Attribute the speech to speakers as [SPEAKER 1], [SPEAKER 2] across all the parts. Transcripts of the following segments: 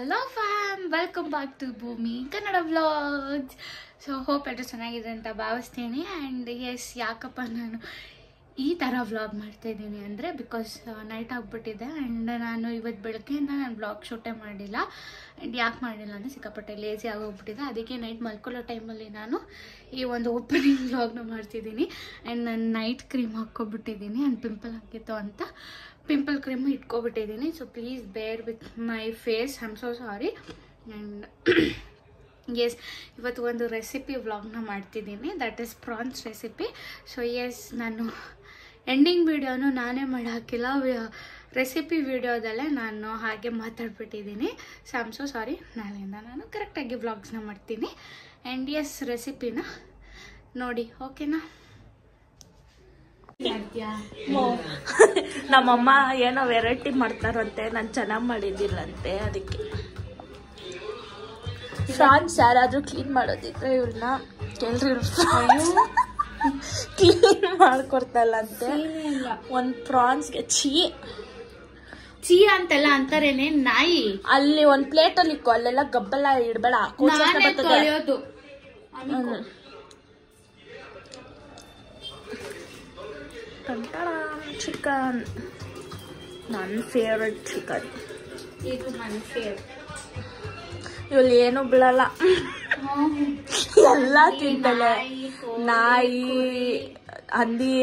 [SPEAKER 1] Hello fam, welcome back to Bhumi Kannada Vlogs. So hope ಎಲ್ಲರೂ ಚೆನ್ನಾಗಿದೆ ಅಂತ ಭಾವಿಸ್ತೀನಿ. ಆ್ಯಂಡ್ ಎಸ್, ಯಾಕಪ್ಪ ನಾನು ಈ ಥರ ವ್ಲಾಗ್ ಮಾಡ್ತಾಯಿದ್ದೀನಿ ಅಂದರೆ ಬಿಕಾಸ್ ನೈಟ್ ಆಗಿಬಿಟ್ಟಿದೆ ಆ್ಯಂಡ್ ನಾನು ಇವತ್ತು ಬೆಳಗ್ಗೆಯಿಂದ ನಾನು ವ್ಲಾಗ್ ಶೂಟೇ ಮಾಡಿಲ್ಲ. ಆ್ಯಂಡ್ ಯಾಕೆ ಮಾಡಿಲ್ಲ ಅಂದರೆ ಸಿಕ್ಕಾಪಟ್ಟೆ ಲೇಸಿ ಆಗೋಗ್ಬಿಟ್ಟಿದೆ. ಅದಕ್ಕೆ ನೈಟ್ ಮಲ್ಕೊಳ್ಳೋ ಟೈಮಲ್ಲಿ ನಾನು ಈ ಒಂದು ಓಪನಿಂಗ್ ವ್ಲಾಗ್ನ ಮಾಡ್ತಿದ್ದೀನಿ. ಆ್ಯಂಡ್ ನಾನು ನೈಟ್ ಕ್ರೀಮ್ ಹಾಕ್ಕೊಬಿಟ್ಟಿದ್ದೀನಿ ಆ್ಯಂಡ್ ಪಿಂಪಲ್ ಆಗಿತ್ತು ಅಂತ ಪಿಂಪಲ್ ಕ್ರೀಮ್ ಇಟ್ಕೊಬಿಟ್ಟಿದ್ದೀನಿ. So please bear with my face, I am so sorry. And yes, ಇವತ್ತು ಒಂದು ರೆಸಿಪಿ ವ್ಲಾಗ್ನ ಮಾಡ್ತಿದ್ದೀನಿ, that is prawns recipe. So yes, ನಾನು ಎಂಡಿಂಗ್ ವಿಡಿಯೋನು ನಾನೇ ಮಾಡಿ ಹಾಕಿಲ್ಲ, ರೆಸಿಪಿ ವಿಡಿಯೋದಲ್ಲೇ ನಾನು ಹಾಗೆ ಮಾತಾಡ್ಬಿಟ್ಟಿದ್ದೀನಿ. So I am so sorry. ನಾಳೆಯಿಂದ ನಾನು ಕರೆಕ್ಟಾಗಿ ವ್ಲಾಗ್ಸ್ನ ಮಾಡ್ತೀನಿ. ಆ್ಯಂಡ್ ಎಸ್, ರೆಸಿಪಿನ ನೋಡಿ, ಓಕೆನಾ?
[SPEAKER 2] ನಮ್ಮಮ್ಮ ಏನೋ ವೆರೈಟಿ ಮಾಡ್ತಾರಂತೆ, ನಾನು ಚೆನ್ನಾಗಿ ಮಾಡಿದ್ದಿಲ್ಲಂತೆ. ಅದಕ್ಕೆ ಫ್ರಾನ್ಸ್ ಯಾರಾದ್ರೂ ಕ್ಲೀನ್ ಮಾಡೋದಿದ್ರೆ ಇವ್ರನ್ನ ಕೇಳ್ರಿ, ಕ್ಲೀನ್ ಮಾಡ್ಕೊಡ್ತಲ್ಲಂತೆ. ಒಂದ್ ಪ್ರಾನ್ಸ್ಗೆ
[SPEAKER 1] ಚೀ ಅಂತೆಲ್ಲ ಅಂತಾರೇನೆ ನಾಯಿ.
[SPEAKER 2] ಅಲ್ಲಿ ಒಂದ್ ಪ್ಲೇಟ್ ಅಲ್ಲಿ ಇಕ್ಕೋ, ಅಲ್ಲೆಲ್ಲ ಗಬ್ಬೆಲ್ಲ ಇಡ್ಬೇಡ. ಚಿಕನ್, ನನ್ನ ಫೇವ್ರೆಟ್ ಚಿಕನ್.
[SPEAKER 1] ಇದು ನನ್ನ ಫೇವ್ರೆಟ್.
[SPEAKER 2] ಇವಳು ಏನು ಬಿಡಲ್ಲ, ಎಲ್ಲ ತಿಂತಾಳೆ. ನಾಯಿ, ಹಂದಿ,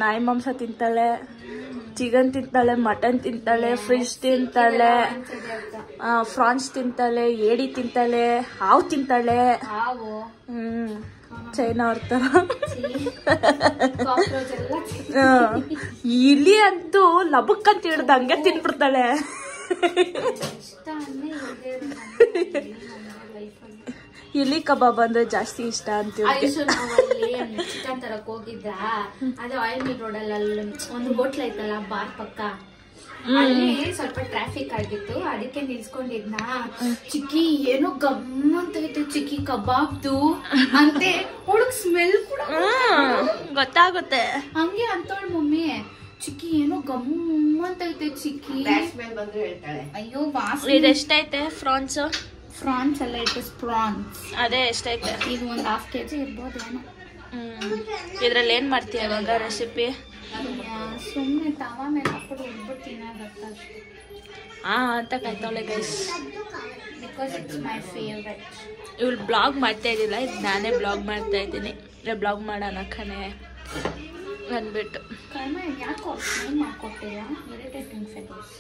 [SPEAKER 2] ನಾಯಿ ಮಾಂಸ ತಿಂತಾಳೆ, ಚಿಕನ್ ತಿಂತಾಳೆ, ಮಟನ್ ತಿಂತಾಳೆ, ಫಿಶ್ ತಿಂತಾಳೆ, ಫ್ರಾನ್ಸ್ ತಿಂತಾಳೆ, ಏಡಿ ತಿಂತಾಳೆ, ಹಾವು ತಿಂತಾಳೆ. ಚೈನಾ ಅವ್ರ ತರ. ಇಲಿ ಅಂತೂ ಲಬಕ್ಕಂತ ಹಿಡ್ದು ಹಂಗೆ ತಿನ್ಬಿಡ್ತಾಳೆ. ಇಲಿ ಕಬಾಬ್ ಅಂದ್ರೆ ಜಾಸ್ತಿ ಇಷ್ಟ ಅಂತ.
[SPEAKER 1] ಚಿಕನ್ ತರಕ್ ಹೋಗಿದ್ದ, ಅದೇ ಆಯಿಲ್ ಮಿಲ್ ರೋಡ್ ಅಲ್ಲಿ ಒಂದು ಹೋಟ್ಲ್ ಐತಲ್ಲ ಬಾರ್ ಪಕ್ಕ, ಅಲ್ಲಿ ಸ್ವಲ್ಪ ಟ್ರಾಫಿಕ್ ಆಗಿತ್ತು, ಅದಕ್ಕೆ ನಿಲ್ಸ್ಕೊಂಡಿದ್ನ. ಚಿಕ್ಕಿ ಏನೋ ಗಮ್ಮಂತ ಐತೆ ಚಿಕ್ಕಿ ಕಬಾಬ್ದು ಅಂತೆ. ಹುಡುಗ್ ಸ್ಮೆಲ್ ಕೂಡ
[SPEAKER 2] ಗೊತ್ತಾಗುತ್ತೆ.
[SPEAKER 1] ಹಂಗೆ ಅಂತೋಳ್ ಮಮ್ಮಿ, ಚಿಕ್ಕಿ ಏನೋ ಗಮ್ಮಂತ ಐತೆ ಚಿಕ್ಕಿ. ಅಯ್ಯೋ ವಾಸನೆ.
[SPEAKER 2] ಇದು ಎಷ್ಟೈತೆ ಫ್ರಾನ್ಸ್?
[SPEAKER 1] ಫ್ರಾನ್ಸ್ ಅಲ್ಲ, ಇಟ್ ಇಸ್ ಪ್ರಾನ್ಸ್.
[SPEAKER 2] ಅದೇ ಎಷ್ಟೈತೆ?
[SPEAKER 1] ಇದು ಒಂದು 1/2 kg ಇರ್ಬೋದೇನೋ.
[SPEAKER 2] ಇದ್ರಲ್ಲಿ ಏನ್ ಮಾಡ್ತೀಯ ಇವಾಗ ರೆಸಿಪಿ?
[SPEAKER 1] ಸುಮ್ಮನೆ ತವಾ ಮೇಲೆ ಹಾಕೊಂಡು ಉಡ್ಬಿಡ್ತೀನಿ
[SPEAKER 2] ಅಂತ ಕಾಯ್ತಾವಳೆ guys,
[SPEAKER 1] because it's my favourite.
[SPEAKER 2] ಇವಳು ಬ್ಲಾಗ್ ಮಾಡ್ತಾ ಇದ್ದಿಲ್ಲ, ಇದು ನಾನೇ ಬ್ಲಾಗ್ ಮಾಡ್ತಾ ಇದ್ದೀನಿ. ಬ್ಲಾಗ್ ಮಾಡೋಣ ಕಣೆ ಅಂದ್ಬಿಟ್ಟು.
[SPEAKER 1] ಯಾಕೋ ಮಾಡ್ಕೊಡ್ತೀರಾ? Irritating fellows.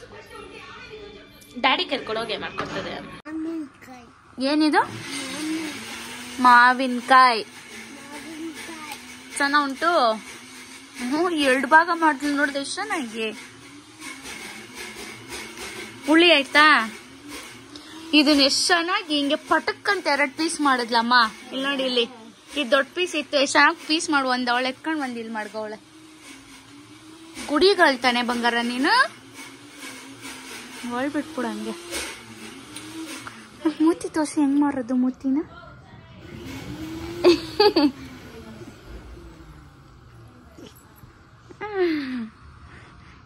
[SPEAKER 2] ಡ್ಯಾಡಿ ಕರ್ಕೊಂಡೋಗಿ ಮಾಡ್ಕೊಡ್ತದೆ. ಏನಿದು? ಮಾವಿನಕಾಯಿ ಚೆನ್ನಾಗಿ ಉಂಟು. 2 ಭಾಗ ಮಾಡ್ತೀನಿ ನೋಡಿದೆ, ಎಷ್ಟು ಚೆನ್ನಾಗಿ. ಹುಳಿ ಆಯ್ತಾ? ಇದನ್ನ ಎಷ್ಟು ಚೆನ್ನಾಗಿ ಹಿಂಗೆ ಪಟಕ್ ಅಂತ 2 ಪೀಸ್ ಮಾಡಿದ್ಲಮ್ಮ. ಇಲ್ಲಿ ನೋಡಿ, ಇಲ್ಲಿ ಈ ದೊಡ್ಡ ಪೀಸ್ ಇತ್ತು, ಎಷ್ಟು ಚೆನ್ನಾಗಿ ಪೀಸ್ ಮಾಡು. ಒಂದ್ ಅವಳೆ ಎತ್ಕೊಂಡು ಒಂದ್ ಇಲ್ಲಿ ಮಾಡ್ಕೋವಳೆ. ಗುಡಿಗಳ್ತಾನೆ ಬಂಗಾರ ನೀನು, ಹೊಳ್ಬಿಟ್ಬಿಡ ಹಂಗೆ. ಮೂತಿ ತೋರಿಸಿ ಹೆಂಗ್ ಮಾಡೋದು ಮೂತಿನ.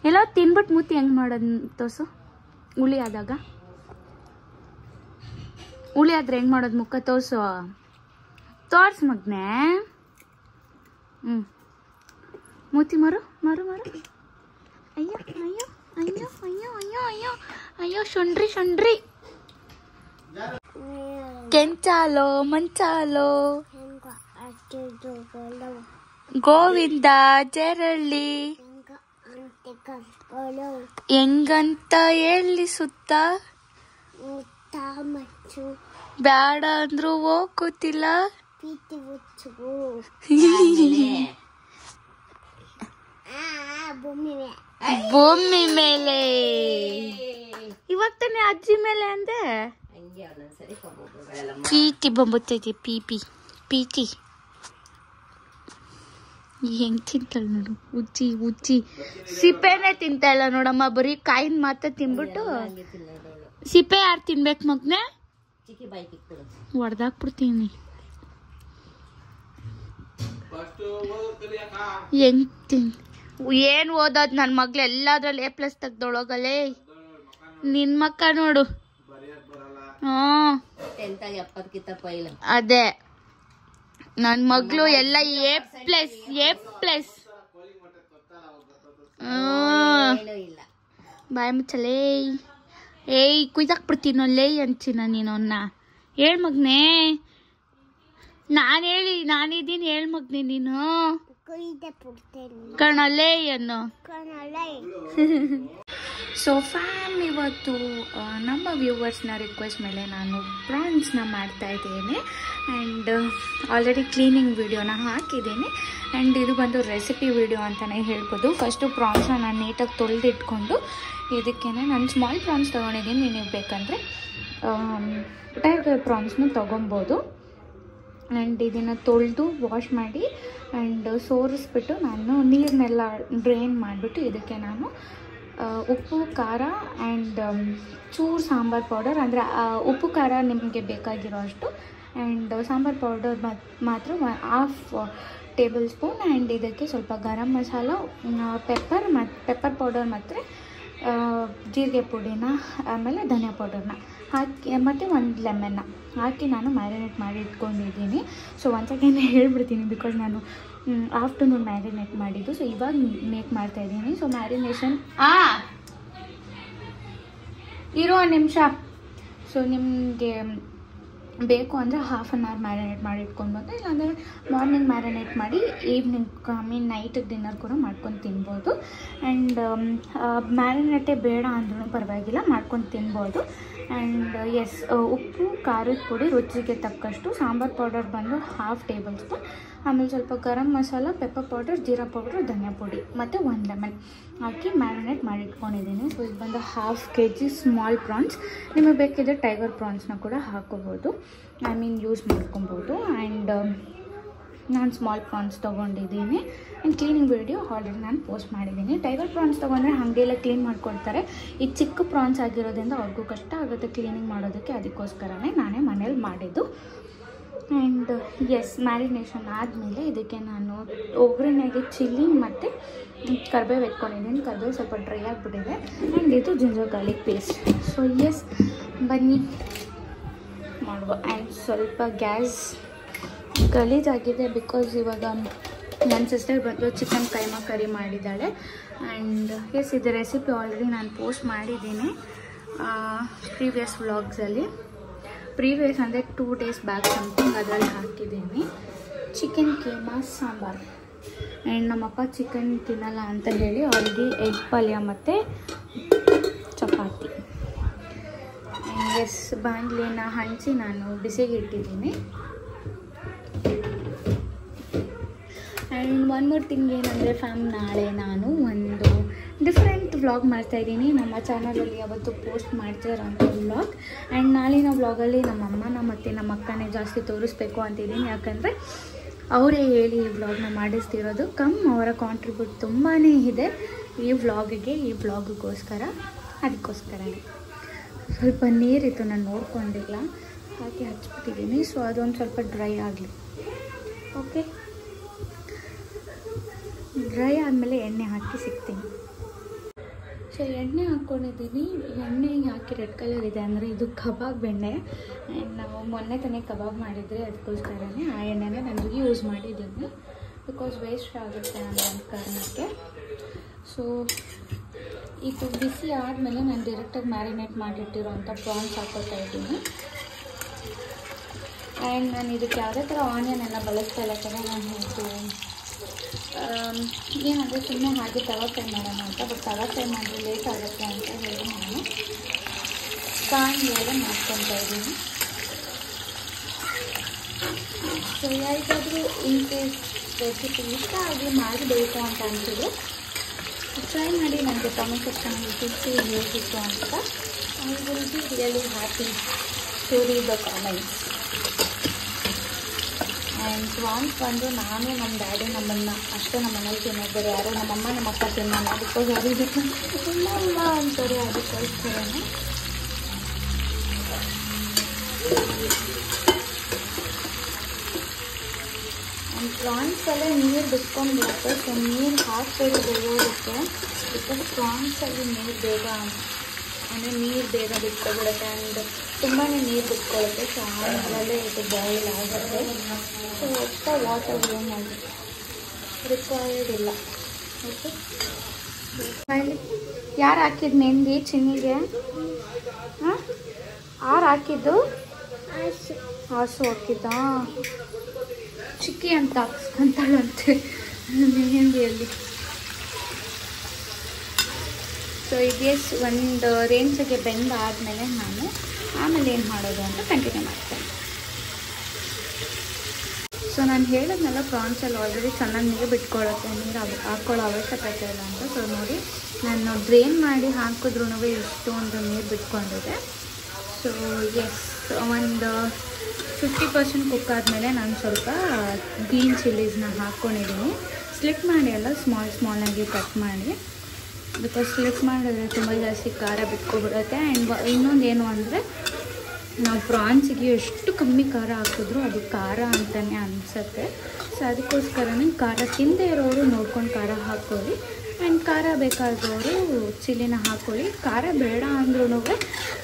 [SPEAKER 2] ಎಲ್ಲ ತಿನ್ಬಿಟ್ಟು ಮೂತಿ ಹೆಂಗ್ ಮಾಡೋದು ತೋರ್ಸು. ಹುಳಿ ಆದಾಗ, ಹುಳಿ ಆದ್ರೆ ಹೆಂಗ್ ಮಾಡೋದು ಮುಖ ತೋರ್ಸು. ತೋರ್ಸ್ ಮಗ್ನೆ. ಮೂತಿ ಮಾರು ಮಾರು ಮಾರು. ಅಯ್ಯೋ ಅಯ್ಯೋ ಅಯ್ಯೋ ಅಯ್ಯೋ ಅಯ್ಯೋ ಅಯ್ಯೋ ಅಯ್ಯೋ, ಶೊಂಡ್ರಿ ಶೊಂಡ್ರಿ. ಕೆಂಚಾಲೋ ಮಂಚಾಲೋ ಗೋವಿಂದ ಜರಳ್ಳಿ ಹೆಂಗಂತ ಹೇಳಿ ಸುತ್ತ ಬ್ಯಾಡ ಅಂದ್ರು ಹೋಗುತ್ತಿಲ್ಲ. ಭೂಮಿ ಮೇಲೆ ಇವಾಗ ತಾನೆ ಅಜ್ಜಿ ಮೇಲೆ ಅಂದೆ. ಪೀತಿ ಬಂಬತ್ತೈತಿ, ಪೀಪಿ ಪೀತಿ. ಹೆಂಗ್ ತಿಂತಾಳ ನೋಡು, ಉಜ್ಜಿ ಉಜ್ಜಿ. ಸಿಪ್ಪೆನೆ ತಿಂತಾಳ ನೋಡಮ್ಮ, ಬರೀ ಕಾಯಿನ ಮಾತ್ರ ತಿನ್ಬಿಟ್ಟು. ಸಿಪ್ಪೆ ಯಾರು ತಿನ್ಬೇಕು ಮಗ್ನೆ? ಹೊಡ್ದಾಕ್ಬಿಡ್ತೀನಿ. ಹೆಂಗ್ ಏನ್ ಓದೋದ್? ನನ್ ಮಗ್ಳು ಎಲ್ಲಾದ್ರಲ್ಲಿ A+ ತೆಗ್ದೊಳಗಲೇ. ನಿನ್ ಮಕ್ಕ ನೋಡು. ಅದೇ ನನ್ ಮಗ್ಳು ಎಲ್ಲ A+. ಬಾಯ್ ಮುಚ್ಚಲೇ. ಏಯ್ ಕುಯ್ದಾಕ್ ಬಿಡ್ತೀನಲ್ಲೇ ಅಂಚಿನ ನೀನವನ್ನ. ಹೇಳ್ ಮಗ್ನೆ, ನಾನಿದ್ದೀನಿ ಹೇಳ್ ಮಗ್ನೆ ನೀನು ಕಣಲೇ ಅನ್ನು. ಸೊ ಫ್ಯಾಮ್, ಇವತ್ತು ನಮ್ಮ ವ್ಯೂವರ್ಸ್ನ ರಿಕ್ವೆಸ್ಟ್ ಮೇಲೆ ನಾನು ಪ್ರಾನ್ಸ್ನ ಮಾಡ್ತಾ ಇದ್ದೇನೆ. ಆ್ಯಂಡ್ ಆಲ್ರೆಡಿ ಕ್ಲೀನಿಂಗ್ ವಿಡಿಯೋನ ಹಾಕಿದ್ದೀನಿ. ಆ್ಯಂಡ್ ಇದು ಬಂದು ರೆಸಿಪಿ ವಿಡಿಯೋ ಅಂತಲೇ ಹೇಳ್ಬೋದು. ಫಸ್ಟು ಪ್ರಾನ್ಸ್ನ ನಾನು ನೀಟಾಗಿ ತೊಳೆದಿಟ್ಕೊಂಡು ಇದಕ್ಕೇನೆ ನಾನು ಸ್ಮಾಲ್ ಪ್ರಾನ್ಸ್ ತೊಗೊಂಡಿದ್ದೀನಿ. ನೀವು ಬೇಕಂದರೆ ಟೈಗರ್ ಪ್ರಾನ್ಸ್ನ ತೊಗೊಬೋದು. ಆ್ಯಂಡ್ ಇದನ್ನು ತೊಳೆದು ವಾಶ್ ಮಾಡಿ ಆ್ಯಂಡ್ ಸೋರಿಸ್ಬಿಟ್ಟು ನಾನು ನೀರನ್ನೆಲ್ಲ ಡ್ರೈನ್ ಮಾಡಿಬಿಟ್ಟು ಇದಕ್ಕೆ ನಾನು ಉಪ್ಪು ಖಾರ ಆ್ಯಂಡ್ ಚೂರು ಸಾಂಬಾರು ಪೌಡರ್, ಅಂದರೆ ಉಪ್ಪು ಖಾರ ನಿಮಗೆ ಬೇಕಾಗಿರೋ ಅಷ್ಟು, ಆ್ಯಂಡ್ ಸಾಂಬಾರು ಪೌಡರ್ ಮಾತ್ರ 1/2 ಟೇಬಲ್ ಸ್ಪೂನ್. ಆ್ಯಂಡ್ ಇದಕ್ಕೆ ಸ್ವಲ್ಪ ಗರಂ ಮಸಾಲ, ಪೆಪ್ಪರ್ ಪೌಡರ್ ಮತ್ತು ಜೀರಿಗೆ ಪುಡಿನ, ಆಮೇಲೆ ಧನಿಯಾ ಪೌಡರ್ನ ಹಾಕಿ ಮತ್ತು 1 ಲೆಮನ್ನ ಹಾಕಿ ನಾನು ಮ್ಯಾರಿನೇಟ್ ಮಾಡಿ ಇಟ್ಕೊಂಡಿದ್ದೀನಿ. ಸೊ ಒನ್ಸ್ ಅಗೇನ್ ಹೇಳ್ಬಿಡ್ತೀನಿ, ಬಿಕಾಸ್ ನಾನು ಆಫ್ಟರ್ನೂನ್ ಮ್ಯಾರಿನೇಟ್ ಮಾಡಿದ್ದು. ಸೊ ಇವಾಗ ಮೇಕ್ ಮಾಡ್ತಾಯಿದ್ದೀನಿ. ಸೊ ಮ್ಯಾರಿನೇಷನ್ ಇರೋ 1 ನಿಮಿಷ. ಸೊ ನಿಮಗೆ ಬೇಕು ಅಂದರೆ 1/2 hour ಮ್ಯಾರಿನೇಟ್ ಮಾಡಿ ಇಟ್ಕೊಬೋದು. ಇಲ್ಲಾಂದರೆ ಮಾರ್ನಿಂಗ್ ಮ್ಯಾರಿನೇಟ್ ಮಾಡಿ ಈವ್ನಿಂಗ್ ನೈಟಿಗೆ ಡಿನ್ನರ್ ಕೂಡ ಮಾಡ್ಕೊಂಡು ತಿನ್ಬೋದು. ಆ್ಯಂಡ್ ಮ್ಯಾರಿನೇಟೇ ಬೇಡ ಅಂದ್ರೂ ಪರವಾಗಿಲ್ಲ, ಮಾಡ್ಕೊಂಡು ತಿನ್ಬೋದು. ಆ್ಯಂಡ್ ಎಸ್, ಉಪ್ಪು ಖಾರದ ಪುಡಿ ರುಚಿಗೆ ತಕ್ಕಷ್ಟು, ಸಾಂಬಾರು ಪೌಡರ್ ಬಂದು 1/2 ಟೇಬಲ್ ಸ್ಪೂನ್, ಆಮೇಲೆ ಸ್ವಲ್ಪ ಗರಂ ಮಸಾಲ, ಪೆಪ್ಪರ್ ಪೌಡರ್, ಜೀರಾ ಪೌಡರ್, ಧನಿಯಾ ಪುಡಿ ಮತ್ತು 1 ಲೆಮನ್ ಹಾಕಿ ಮ್ಯಾರಿನೇಟ್ ಮಾಡಿ ಇಟ್ಕೊಂಡಿದ್ದೀನಿ. ಸೊ ಇದು ಬಂದು 1/2 kg ಸ್ಮಾಲ್ ಪ್ರಾನ್ಸ್. ನಿಮಗೆ ಬೇಕಿದ್ರೆ ಟೈಗರ್ ಪ್ರಾನ್ಸ್ನ ಕೂಡ ಹಾಕೋಬೋದು, ಯೂಸ್ ಮಾಡ್ಕೊಬೋದು. ಆ್ಯಂಡ್ ನಾನು ಸ್ಮಾಲ್ ಪ್ರಾನ್ಸ್ ತೊಗೊಂಡಿದ್ದೀನಿ. ಆ್ಯಂಡ್ ಕ್ಲೀನಿಂಗ್ ವಿಡಿಯೋ ಆಲ್ರೆಡಿ ನಾನು ಪೋಸ್ಟ್ ಮಾಡಿದ್ದೀನಿ. ಟೈಗರ್ ಪ್ರಾನ್ಸ್ ತೊಗೊಂಡ್ರೆ ಅಂಗಡಿಯೆಲ್ಲ ಕ್ಲೀನ್ ಮಾಡ್ಕೊಡ್ತಾರೆ. ಈ ಚಿಕ್ಕ ಪ್ರಾನ್ಸ್ ಆಗಿರೋದ್ರಿಂದ ಅವ್ರಿಗೂ ಕಷ್ಟ ಆಗುತ್ತೆ ಕ್ಲೀನಿಂಗ್ ಮಾಡೋದಕ್ಕೆ, ಅದಕ್ಕೋಸ್ಕರನೇ ನಾನೇ ಮನೇಲಿ ಮಾಡಿದ್ದು. ಆ್ಯಂಡ್ ಎಸ್, ಮ್ಯಾರಿನೇಷನ್ ಆದಮೇಲೆ ಇದಕ್ಕೆ ನಾನು ಒಗ್ಗರಣೆಗೆ ಚಿಲ್ಲಿ ಮತ್ತು ಕರಿಬೇವು ಎತ್ಕೊಂಡಿದ್ದೀನಿ. ಕರಿಬೇವು ಸ್ವಲ್ಪ ಡ್ರೈ ಆಗಿಬಿಟ್ಟಿದೆ. ಆ್ಯಂಡ್ ಇದು ginger garlic paste. So yes, ಬನ್ನಿ ಮಾಡುವ. ಆ್ಯಂಡ್ ಸ್ವಲ್ಪ ಗ್ಯಾಸ್ ಗಲೀಜಾಗಿದೆ, ಬಿಕಾಸ್ ಇವಾಗ ನನ್ನ ಸಿಸ್ಟರ್ ಬಂದು ಚಿಕನ್ ಕೈಮಾ ಕರಿ ಮಾಡಿದ್ದಾಳೆ. ಆ್ಯಂಡ್ ಎಸ್, ಇದು ರೆಸಿಪಿ ಆಲ್ರೆಡಿ ನಾನು ಪೋಸ್ಟ್ ಮಾಡಿದ್ದೀನಿ ಪ್ರೀವಿಯಸ್ ವ್ಲಾಗ್ಸಲ್ಲಿ. ಪ್ರೀವಿಯಸ್ ಅಂದರೆ 2 days ಬ್ಯಾಕ್ ಸಮಥಿಂಗ್ ಅದರಲ್ಲಿ ಹಾಕಿದ್ದೀನಿ. ಚಿಕನ್ ಕೀಮಾ ಸಾಂಬಾರು. ಆ್ಯಂಡ್ ನಮ್ಮಪ್ಪ ಚಿಕನ್ ತಿನ್ನಲ್ಲ ಅಂತ ಹೇಳಿ ಅವ್ರಿಗೆ ಎಗ್ ಪಲ್ಯ ಮತ್ತು ಚಪಾತಿ. ಎಸ್, ಬಾಣಲಿನ ಹಂಚಿ ನಾನು ಬಿಸಿಗೆ ಇಟ್ಟಿದ್ದೀನಿ. ಆ್ಯಂಡ್ ಒನ್ ಮೋರ್ ಥಿಂಗ್ ಏನಂದರೆ ಫ್ಯಾಮ್, ನಾಳೆ ನಾನು ಒಂದು ಡಿಫ್ರೆಂಟ್ ವ್ಲಾಗ್ ಮಾಡ್ತಾಯಿದ್ದೀನಿ. ನಮ್ಮ ಚಾನಲಲ್ಲಿ ಯಾವತ್ತೂ ಪೋಸ್ಟ್ ಮಾಡ್ತಿರೋಂಥ ವ್ಲಾಗ್. ಆ್ಯಂಡ್ ನಾಳಿನ ವ್ಲಾಗಲ್ಲಿ ನಮ್ಮಮ್ಮನ ಮತ್ತು ನಮ್ಮ ಅಕ್ಕನೇ ಜಾಸ್ತಿ ತೋರಿಸ್ಬೇಕು ಅಂತಿದ್ದೀನಿ. ಯಾಕಂದರೆ ಅವರೇ ಹೇಳಿ ಈ ವ್ಲಾಗ್ನ ಮಾಡಿಸ್ತಿರೋದು. ಅವರ ಕಾಂಟ್ರಿಬ್ಯೂಟ್ ತುಂಬಾ ಇದೆ ಈ ವ್ಲಾಗಿಗೋಸ್ಕರ. ಅದಕ್ಕೋಸ್ಕರನೇ ಸ್ವಲ್ಪ ನೀರಿತ್ತು, ನಾನು ನೋಡ್ಕೊಂಡಿಲ್ಲ, ಹಾಕಿ ಹಚ್ಬಿಟ್ಟಿದ್ದೀನಿ. ಸೊ ಅದೊಂದು ಸ್ವಲ್ಪ ಡ್ರೈ ಆಗಲಿ. ಓಕೆ, ಡ್ರೈ ಆದಮೇಲೆ ಎಣ್ಣೆ ಹಾಕಿ ಸಿಗ್ತೀನಿ. ಸೊ ಎಣ್ಣೆ ಹಾಕ್ಕೊಂಡಿದ್ದೀನಿ. ಎಣ್ಣೆ ಯಾಕೆ ರೆಡ್ ಕಲರ್ ಇದೆ ಅಂದರೆ ಇದು ಕಬಾಬ್ ಎಣ್ಣೆ. ಆ್ಯಂಡ್ ನಾವು ಮೊನ್ನೆ ತಾನೇ ಕಬಾಬ್ ಮಾಡಿದರೆ ಅದಕ್ಕೋಸ್ಕರನೇ ಆ ಎಣ್ಣೆನ ನಾನು ಯೂಸ್ ಮಾಡಿದ್ದೀನಿ, ಬಿಕಾಸ್ ವೇಸ್ಟ್ ಆಗುತ್ತೆ ಅನ್ನೋ ಒಂದು ಕಾರಣಕ್ಕೆ. ಸೊ ಇದು ಬಿಸಿ ಆದಮೇಲೆ ನಾನು ಡೈರೆಕ್ಟಾಗಿ ಮ್ಯಾರಿನೇಟ್ ಮಾಡಿಟ್ಟಿರೋಂಥ ಪ್ರಾನ್ಸ್ ಹಾಕೋತಾ ಇದ್ದೀನಿ. ಆ್ಯಂಡ್ ನಾನು ಇದಕ್ಕೆ ಯಾವುದೇ ಥರ ಆನಿಯನ್ ಎಲ್ಲ ಬಳಸ್ತಾ ಇಲ್ಲ ಕಡೆ. ನಾನು ಇದು ಏನಂದರೆ ಸುಮ್ಮನೆ ಹಾಗೆ ತವಾ ಫ್ರೈ ಮಾಡೋಣ ಅಂತ. ಬಟ್ ತವಾ ಫ್ರೈ ಮಾಡಿದ್ರೆ ಲೇಟ್ ಆಗುತ್ತೆ ಅಂತ ಹೇಳಿ ನಾನು ಕಾಣ್ಲೇದೆ ಮಾಡ್ಕೊತಾ ಇದ್ದೀನಿ. ಸೊ ಯಾರಿಗಾದರೂ ಇನ್ ಕೇಸ್ ರೆಸಿಪಿ ಇಷ್ಟ ಆಗಿ ಮಾಡಬೇಕು ಅಂತ ಅನಿಸಿದ್ರು ಟ್ರೈ ಮಾಡಿ, ನನಗೆ ಕಾಮೆಂಟ್ ಸೆಕ್ಷನಲ್ಲಿ ತಿಳಿಸಿ ಹೇಗಿತ್ತು ಅಂತ. I will be really happy to read the comments. And prawns ಬಂದು ನಾನು, ನಮ್ಮ ಡ್ಯಾಡಿ, ನಮ್ಮನ್ನ ಅಷ್ಟೇ ನಮ್ಮ ಮನೇಲಿ ತಿನ್ನೋದು. ಯಾರು ನಮ್ಮಮ್ಮ ನಮ್ಮ ಅಕ್ಕ ತಿನ್ನೋಲ್ಲ, ಬಿಕಾಸ್ ಅವರಿಗೆ ಇಲ್ಲ ಅಂತಾರೆ. ಅದಕ್ಕೋಸ್ಕರನೇ ಆ್ಯಂಡ್ ಪ್ರಾನ್ಸಲ್ಲೇ ನೀರು ಬಿಟ್ಕೊಂಡ್ಬಿಡುತ್ತೆ. ಸೊ ನೀರು ಹಾಕ್ಬೇಕು ಬೇಯೋದಕ್ಕೆ, ಬಿಕಾಸ್ ಪ್ರಾನ್ಸಲ್ಲಿ ನೀರು ಬೇಗ ಅಂದರೆ ನೀರು ಬೇಗ ಬಿಟ್ಕೊಬಿಡುತ್ತೆ ಆ್ಯಂಡ್ ತುಂಬಾ ನೀರು ಬಿಟ್ಕೊಳ್ಳುತ್ತೆ. ಸೊ ಆಮೇಲೆ ಇದು ಬಾಯ್ಲ್ ಆಗುತ್ತೆ. ಸೊ ಎಕ್ಸ್ಟ್ರಾ ವಾಟರ್ ಏನು ರಿಕ್ವೈರ್ಡ್ ಇಲ್ಲ. ಓಕೆ, ಯಾರು ಹಾಕಿದ್ದು ಮೆಹಂದಿ ಚಿನ್ನಿಗೆ? ಹಾಂ, ಯಾರು ಹಾಕಿದ್ದು? ಆಸು ಹಾಕಿದ್ದ. ಚಿಕ್ಕಿ ಅಂತ ಹಾಕ್ಸ್ಕೊಂತಾಳಂತೆ ಮೆಹಂದಿಯಲ್ಲಿ. ಸೊ ಇದೇ ಒಂದು ರೇಂಜಿಗೆ ಬೆಂದಾದಮೇಲೆ ನಾನು ಆಮೇಲೆ ಏನು ಮಾಡೋದು ಅಂತ ಕಂಟಿನ್ಯೂ ಮಾಡ್ತೇನೆ. ಸೊ ನಾನು ಹೇಳಿದ್ನೆಲ್ಲ ಪ್ರಾನ್ಸಲ್ಲಿ ಆಲ್ರೆಡಿ ಚೆನ್ನಾಗಿ ನೀರು ಬಿಟ್ಕೊಳ್ಳುತ್ತೆ, ನೀರು ಹಾಕ್ಕೊಳ್ಳೋ ಅವಶ್ಯಕತೆ ಇಲ್ಲ ಅಂತ. ಸೊ ನೋಡಿ, ನಾನು ಡ್ರೈನ್ ಮಾಡಿ ಹಾಕಿದ್ರೂ ಇಷ್ಟೊಂದು ನೀರು ಬಿಟ್ಕೊಂಡಿದೆ. ಸೊ ಎಸ್, ಒಂದು 50% ಕುಕ್ ಆದಮೇಲೆ ನಾನು ಸ್ವಲ್ಪ ಗ್ರೀನ್ ಚಿಲ್ಲೀಸ್ನ ಹಾಕ್ಕೊಂಡಿದ್ದೀನಿ. ಸ್ಲಿಟ್ ಮಾಡಿ ಅಲ್ಲ, ಸ್ಮಾಲಾಗಿ ಕಟ್ ಮಾಡಿ, ಬಿಕಾಸ್ ಸ್ಲಿಟ್ ಮಾಡಿದ್ರೆ ತುಂಬ ಜಾಸ್ತಿ ಖಾರ ಬಿಟ್ಕೊಬಿಡುತ್ತೆ. ಆ್ಯಂಡ್ ಇನ್ನೊಂದು ಏನು ಅಂದರೆ, ನಾವು ಪ್ರಾನ್ಸಿಗೆ ಎಷ್ಟು ಕಮ್ಮಿ ಖಾರ ಹಾಕಿದ್ರೂ ಅದು ಖಾರ ಅಂತಲೇ ಅನಿಸುತ್ತೆ. ಸೊ ಅದಕ್ಕೋಸ್ಕರನೇ ಖಾರ ತಿಂದೇ ಇರೋರು ನೋಡ್ಕೊಂಡು ಖಾರ ಹಾಕ್ಕೊಳ್ಳಿ. ಆ್ಯಂಡ್ ಖಾರ ಬೇಕಾದವರು ಚಿಲ್ಲಿನ ಹಾಕ್ಕೊಳ್ಳಿ. ಖಾರ ಬೇಡ ಅಂದ್ರೂ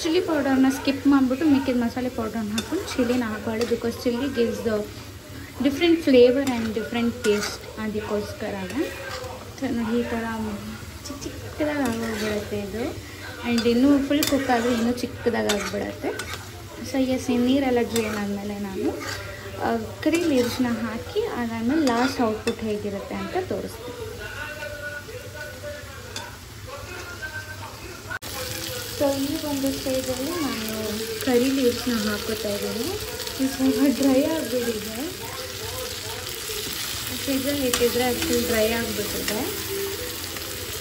[SPEAKER 2] ಚಿಲ್ಲಿ ಪೌಡರ್ನ ಸ್ಕಿಪ್ ಮಾಡಿಬಿಟ್ಟು ಮಿಕ್ಕಿದ ಮಸಾಲೆ ಪೌಡರ್ನ ಹಾಕ್ಕೊಂಡು ಚಿಲ್ಲಿನ ಹಾಕೊಳ್ಳಿ. Because chilli gives the different flavour and different taste. ಅದಕ್ಕೋಸ್ಕರನೇ ಸೊ ನೋಡಿ, ಈ ಥರ ಚಿಕ್ಕದಾಗಿ ಆಗೋಗ್ಬಿಡುತ್ತೆ ಇದು. ಆ್ಯಂಡ್ ಇನ್ನೂ ಫುಲ್ ಕುಕ್ ಆದರೆ ಇನ್ನೂ ಚಿಕ್ಕದಾಗಿ ಆಗಿಬಿಡುತ್ತೆ. ಸೊ ಎಸ್, ನೀರೆಲ್ಲ ಡ್ರೈನ್ ಆದಮೇಲೆ ನಾನು ಕರಿ ಲೀವ್ಸ್ನ ಹಾಕಿ ಅದಾದಮೇಲೆ ಲಾಸ್ಟ್ ಔಟ್ಪುಟ್ ಹೇಗಿರುತ್ತೆ ಅಂತ ತೋರಿಸ್ತೀನಿ. ಸೊ ಈ ಒಂದು ಸ್ಟೇಜಲ್ಲಿ ನಾನು ಕರಿ ಲೀವ್ಸ್ನ ಹಾಕೋತಾ ಇದ್ದೀನಿ. ಸ್ವಲ್ಪ ಡ್ರೈ ಆಗಿಬಿಟ್ಟಿದೆ, ಫ್ರಿಜ್ಜಲ್ಲಿ ಇಟ್ಟಿದ್ರೆ ಅದು ಫುಲ್ ಡ್ರೈ ಆಗಿಬಿಟ್ಟಿದೆ.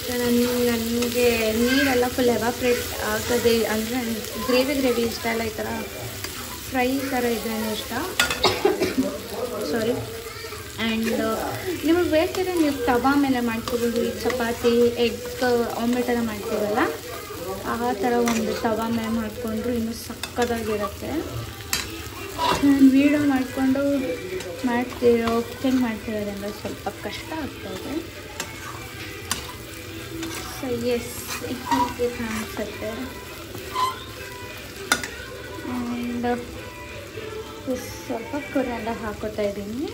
[SPEAKER 2] ಸೊ ನನಗೆ ನೀರೆಲ್ಲ ಫುಲ್ ಎವಾಪ್ರೇಟ್ ಆಗೋದೇ, ಅಂದರೆ ಗ್ರೇವಿ ಇಷ್ಟ ಇಲ್ಲ, ಈ ಥರ ಫ್ರೈ ಥರ ಇದ್ರೇ ಇಷ್ಟ. ಸಾರಿ. ಆ್ಯಂಡ್ ನಿಮಗೆ ಬೇಕಿದ್ರೆ ನೀವು ತವಾ ಮೇಲೆ ಮಾಡ್ಕೊಬೋದು. ಈ ಚಪಾತಿ, ಎಗ್ ಆಮ್ಲೆಟ್ ಎಲ್ಲ ಮಾಡ್ತೀವಲ್ಲ, ಆ ಥರ ಒಂದು ತವಾ ಮೇಲೆ ಮಾಡಿಕೊಂಡ್ರು ಇನ್ನೂ ಸಕ್ಕತ್ತಾಗಿರುತ್ತೆ. ನಾನು ವೀಡಿಯೋ ಮಾಡಿಕೊಂಡು ಕುಕಿಂಗ್ ಮಾಡ್ತಿರೋದ್ರಿಂದ ಸ್ವಲ್ಪ ಕಷ್ಟ ಆಗ್ತಾಯಿದೆ. ಸೊ ಎಸ್, ಹೀಗೆ ಕಾಣಿಸುತ್ತೆ. ಆ್ಯಂಡ್ ಸ್ವಲ್ಪ ಕೊರಿಯಾಂಡರ್ ಹಾಕೋತಾ ಇದ್ದೀನಿ.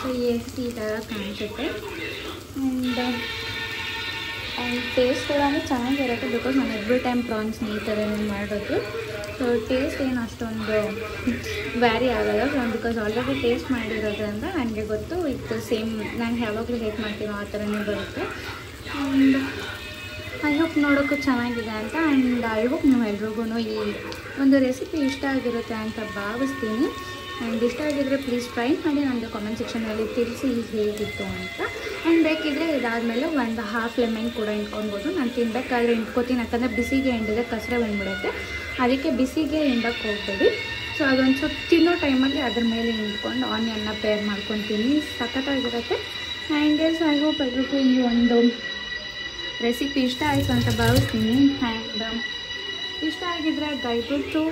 [SPEAKER 2] ಸೊ ಎಸ್, ಈ ಥರ ಕಾಣಿಸುತ್ತೆ. ಆ್ಯಂಡ್ ಟೇಸ್ಟ್ ಕೂಡ ಚೆನ್ನಾಗಿರುತ್ತೆ. ಬಿಕಾಸ್ ನಾನು ಎವ್ರಿ ಟೈಮ್ ಪ್ರಾನ್ಸ್ನ ಈ ಥರನೇ ಮಾಡೋದು. ಸೊ ಟೇಸ್ಟ್ ಏನು ಅಷ್ಟೊಂದು ವ್ಯಾರಿ ಆಗೋಲ್ಲ. ಸೊ ಬಿಕಾಸ್ ಆಲ್ರೆಡಿ ಟೇಸ್ಟ್ ಮಾಡಿರೋದ್ರಿಂದ ನನಗೆ ಗೊತ್ತು ಇದು ಸೇಮ್ ನಾನು ಯಾವಾಗಲೂ ಹೇಗೆ ಮಾಡ್ತೀನೋ ಆ ಥರನೇ ಬರುತ್ತೆ. ಆ್ಯಂಡ್ ಐ ಹೋಪ್ ನೋಡೋಕ್ಕೂ ಚೆನ್ನಾಗಿದೆ ಅಂತ. ಆ್ಯಂಡ್ ಐ ಹೋಪ್ ನೀವು ಎಲ್ರಿಗೂ ಈ ಒಂದು ರೆಸಿಪಿ ಇಷ್ಟ ಆಗಿರುತ್ತೆ ಅಂತ ಭಾವಿಸ್ತೀನಿ. ಆ್ಯಂಡ್ ಇಷ್ಟ ಆಗಿದ್ದರೆ ಪ್ಲೀಸ್ ಟ್ರೈ ಮಾಡಿ ನನಗೆ ಕಾಮೆಂಟ್ ಸೆಕ್ಷನಲ್ಲಿ ತಿಳಿಸಿ ಹೇಗಿತ್ತು ಅಂತ. ಆ್ಯಂಡ್ ಬೇಕಿದ್ದರೆ ಇದಾದಮೇಲೆ ಒಂದು ಹಾಫ್ ಲೆಮನ್ ಕೂಡ ಹಿಂಡ್ಕೊಬೋದು. ನಾನು ತಿನ್ನಬೇಕಾದ್ರೆ ಹಿಂಡ್ಕೊತೀನಿ, ಯಾಕಂದರೆ ಬಿಸಿಗೆ ಹಿಂಡಿದ್ರೆ ಕಸರೆ ಬಂದುಬಿಡುತ್ತೆ. ಅದಕ್ಕೆ ಬಿಸಿಗೆ ಹಿಂಡಕ್ಕೆ ಹೋಗ್ಬೇಡಿ. ಸೊ ಅದೊಂದು ಸ್ವಲ್ಪ ತಿನ್ನೋ ಟೈಮಲ್ಲಿ ಅದ್ರ ಮೇಲೆ ಹಿಂಡ್ಕೊಂಡು ಆನಿಯನ್ನ ಪೇರ್ ಮಾಡ್ಕೊತೀನಿ, ಸಖತ್ತಾಗಿರುತ್ತೆ. ಆ್ಯಂಡ್ ಎಸ್, ಐ ಹೋಪ್ ಎಲ್ರಿಗೂ ಈ ಒಂದು ರೆಸಿಪಿ ಇಷ್ಟ ಆಯಿತು ಅಂತ ಭಾವಿಸ್ತೀನಿ. ಆ್ಯಂಡ್ ಇಷ್ಟ ಆಗಿದ್ದರೆ ದಯವಿಟ್ಟು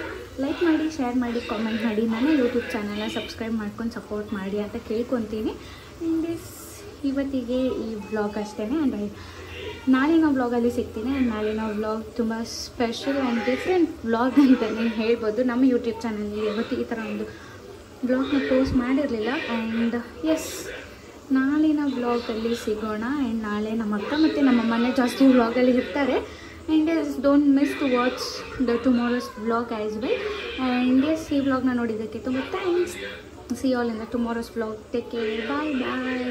[SPEAKER 2] ಲೈಕ್ ಮಾಡಿ, ಶೇರ್ ಮಾಡಿ, ಕಾಮೆಂಟ್ ಮಾಡಿ, ನನ್ನ ಯೂಟ್ಯೂಬ್ ಚಾನಲ್ನ ಸಬ್ಸ್ಕ್ರೈಬ್ ಮಾಡ್ಕೊಂಡು ಸಪೋರ್ಟ್ ಮಾಡಿ ಅಂತ ಕೇಳ್ಕೊತೀನಿ. ಆ್ಯಂಡ್ ಇವತ್ತಿಗೆ ಈ ವ್ಲಾಗ್ ಅಷ್ಟೇ. ಆ್ಯಂಡ್ ನಾಳಿನ ವ್ಲಾಗಲ್ಲಿ ಸಿಗ್ತೀನಿ. ಆ್ಯಂಡ್ ನಾಳಿನ ವ್ಲಾಗ್ ತುಂಬ ಸ್ಪೆಷಲ್ ಆ್ಯಂಡ್ ಡಿಫ್ರೆಂಟ್ ವ್ಲಾಗ್ ಅಂತಲೇ ಹೇಳ್ಬೋದು. ನಮ್ಮ ಯೂಟ್ಯೂಬ್ ಚಾನಲಲ್ಲಿ ಇವತ್ತು ಈ ಥರ ಒಂದು ವ್ಲಾಗ್ನ ಪೋಸ್ಟ್ ಮಾಡಿರಲಿಲ್ಲ. ಆ್ಯಂಡ್ ಎಸ್, ನಾಳಿನ ವ್ಲಾಗಲ್ಲಿ ಸಿಗೋಣ. ಆ್ಯಂಡ್ ನಾಳೆ ನಮ್ಮ ಅಕ್ಕ ಮತ್ತು ನಮ್ಮ ಮನೆ ಜಾಸ್ತಿ ವ್ಲಾಗಲ್ಲಿ ಇರ್ತಾರೆ. And yes, don't miss to watch the tomorrow's vlog as well. And yes, ಈ ವ್ಲಾಗ್ನ ನೋಡಿದ್ದಕ್ಕೆ ತುಂಬ thanks. See all in the tomorrow's vlog. Take care, bye bye.